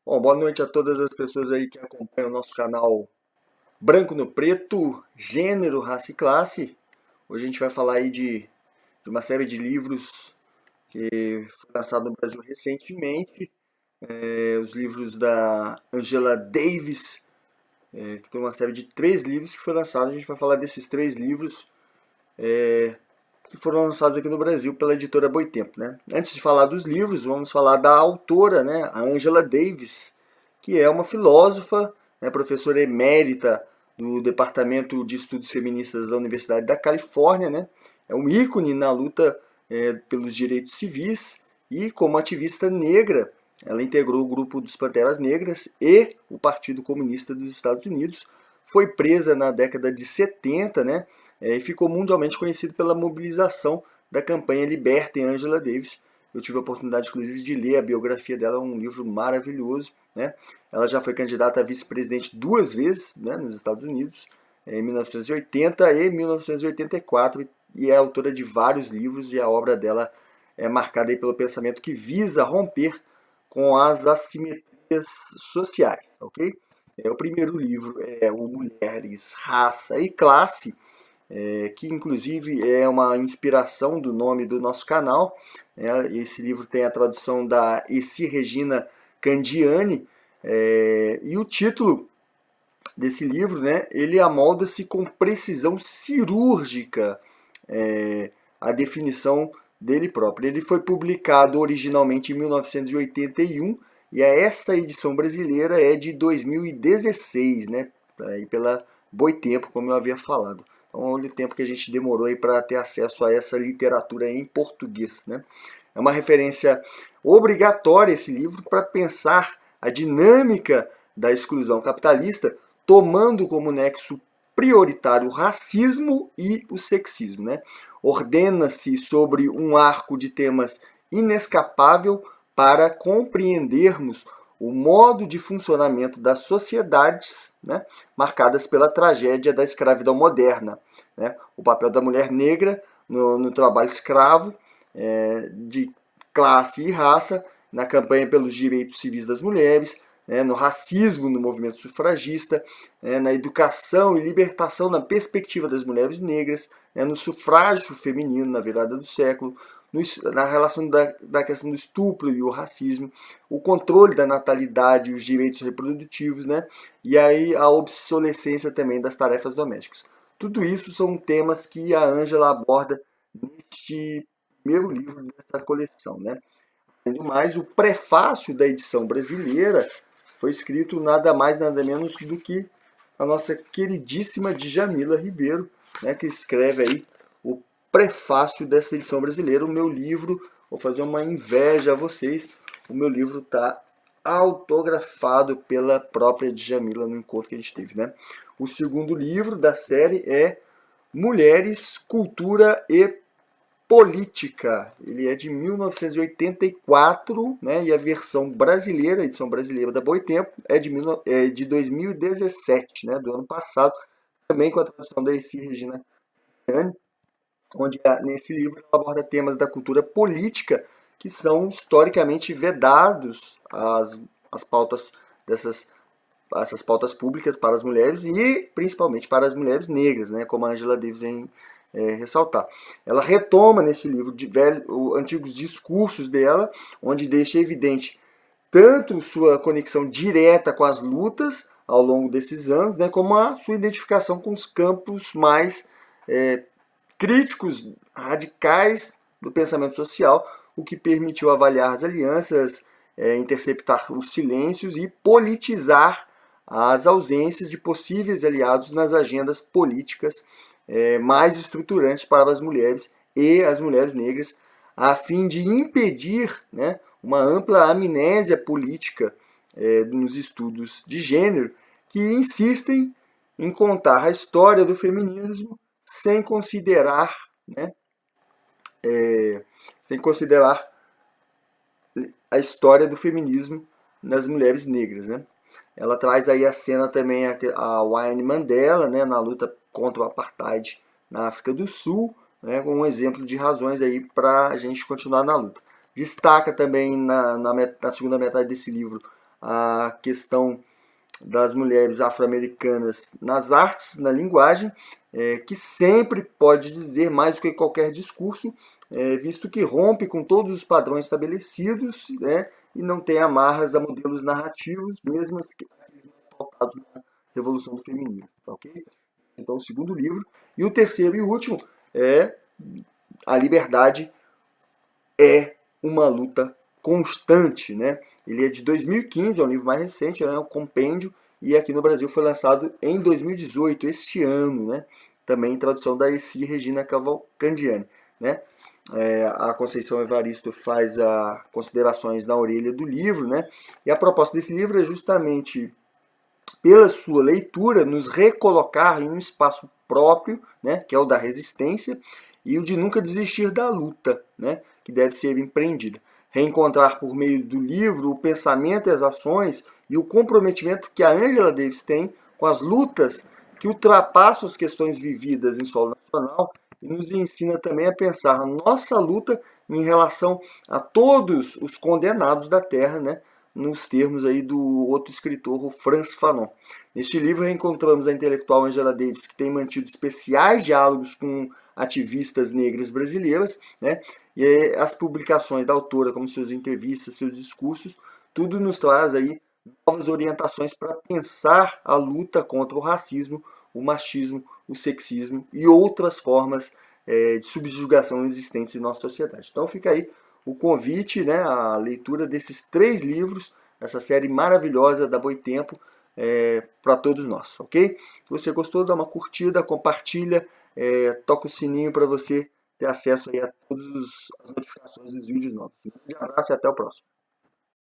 Bom, boa noite a todas as pessoas aí que acompanham o nosso canal Branco no Preto, Gênero, Raça e Classe. Hoje a gente vai falar aí de uma série de livros que foi lançado no Brasil recentemente. Os livros da Angela Davis, que tem uma série de 3 livros que foi lançado. A gente vai falar desses 3 livros que foram lançados aqui no Brasil pela editora Boitempo, né? Antes de falar dos livros, vamos falar da autora, né, a Angela Davis, que é uma filósofa, né, professora emérita do Departamento de Estudos Feministas da Universidade da Califórnia, né? É um ícone na luta pelos direitos civis e como ativista negra, ela integrou o grupo dos Panteras Negras e o Partido Comunista dos Estados Unidos. Foi presa na década de 70, né? E ficou mundialmente conhecido pela mobilização da campanha Libertem Angela Davis. Eu tive a oportunidade, inclusive, de ler a biografia dela, um livro maravilhoso, né? Ela já foi candidata a vice-presidente 2 vezes, né, nos Estados Unidos, em 1980 e 1984, e é autora de vários livros, e a obra dela é marcada aí pelo pensamento que visa romper com as assimetrias sociais, ok? O primeiro livro é o Mulheres, Raça e Classe, que inclusive é uma inspiração do nome do nosso canal. Esse livro tem a tradução da Essi Regina Candiani, e o título desse livro, né, ele amolda-se com precisão cirúrgica a definição dele próprio. Ele foi publicado originalmente em 1981 e essa edição brasileira é de 2016, né, aí pela Boitempo, como eu havia falado. Então, olha o tempo que a gente demorou para ter acesso a essa literatura em português, né? É uma referência obrigatória esse livro para pensar a dinâmica da exclusão capitalista, tomando como nexo prioritário o racismo e o sexismo, né? Ordena-se sobre um arco de temas inescapável para compreendermos o modo de funcionamento das sociedades, né, marcadas pela tragédia da escravidão moderna, né, o papel da mulher negra no trabalho escravo, de classe e raça, na campanha pelos direitos civis das mulheres, no racismo no movimento sufragista, na educação e libertação na perspectiva das mulheres negras, no sufrágio feminino na virada do século, na relação da questão do estupro e o racismo, o controle da natalidade e os direitos reprodutivos, né? E aí a obsolescência também das tarefas domésticas. Tudo isso são temas que a Ângela aborda neste primeiro livro dessa coleção, né? Além do mais, o prefácio da edição brasileira foi escrito nada mais nada menos do que a nossa queridíssima Djamila Ribeiro, né, que escreve aí o prefácio dessa edição brasileira. O meu livro, vou fazer uma inveja a vocês, o meu livro está autografado pela própria Djamila no encontro que a gente teve, né? O segundo livro da série é Mulheres, Cultura e Política. Ele é de 1984, né? E a versão brasileira, a edição brasileira da Boitempo, é de 2017, né? Do ano passado, também com a tradução da Essi Regina, onde nesse livro ela aborda temas da cultura política que são historicamente vedados às pautas dessas essas pautas públicas para as mulheres e principalmente para as mulheres negras, né, como a Angela Davis ressaltar. Ela retoma nesse livro antigos discursos dela, onde deixa evidente tanto sua conexão direta com as lutas ao longo desses anos, né, como a sua identificação com os campos mais críticos, radicais do pensamento social, o que permitiu avaliar as alianças, interceptar os silêncios e politizar as ausências de possíveis aliados nas agendas políticas mais estruturantes para as mulheres e as mulheres negras, a fim de impedir, né, uma ampla amnésia política nos estudos de gênero que insistem em contar a história do feminismo sem considerar, né, sem considerar a história do feminismo nas mulheres negras, né? Ela traz aí a cena também a Winnie Mandela, né, na luta contra o apartheid na África do Sul, né, como um exemplo de razões aí para a gente continuar na luta. Destaca também na segunda metade desse livro a questão das mulheres afro-americanas nas artes, na linguagem, que sempre pode dizer mais do que qualquer discurso, visto que rompe com todos os padrões estabelecidos, né, e não tem amarras a modelos narrativos, mesmo que pautados na Revolução do Feminismo. Tá, ok? Então, o segundo livro. E o terceiro e último é A Liberdade é uma luta constante, né? Ele é de 2015, é um livro mais recente, é um compêndio, e aqui no Brasil foi lançado em 2018, este ano, né? Também em tradução da Eci Regina Cavalcandiani, né? A Conceição Evaristo faz as considerações na orelha do livro, né? E a proposta desse livro é justamente, pela sua leitura, nos recolocar em um espaço próprio, né? Que é o da resistência, e o de nunca desistir da luta, né, que deve ser empreendida. Reencontrar por meio do livro o pensamento e as ações e o comprometimento que a Angela Davis tem com as lutas que ultrapassam as questões vividas em solo nacional e nos ensina também a pensar a nossa luta em relação a todos os condenados da terra, né, nos termos aí do outro escritor, o Frantz Fanon. Neste livro reencontramos a intelectual Angela Davis, que tem mantido especiais diálogos com ativistas negras brasileiras, né? E as publicações da autora, como suas entrevistas, seus discursos, tudo nos traz aí novas orientações para pensar a luta contra o racismo, o machismo, o sexismo e outras formas de subjugação existentes em nossa sociedade. Então fica aí o convite, né, a leitura desses 3 livros, essa série maravilhosa da Boitempo, para todos nós, ok? Se você gostou, dá uma curtida, compartilha, toca o sininho para você ter acesso aí a todas as notificações dos vídeos novos. Um grande abraço e até o próximo.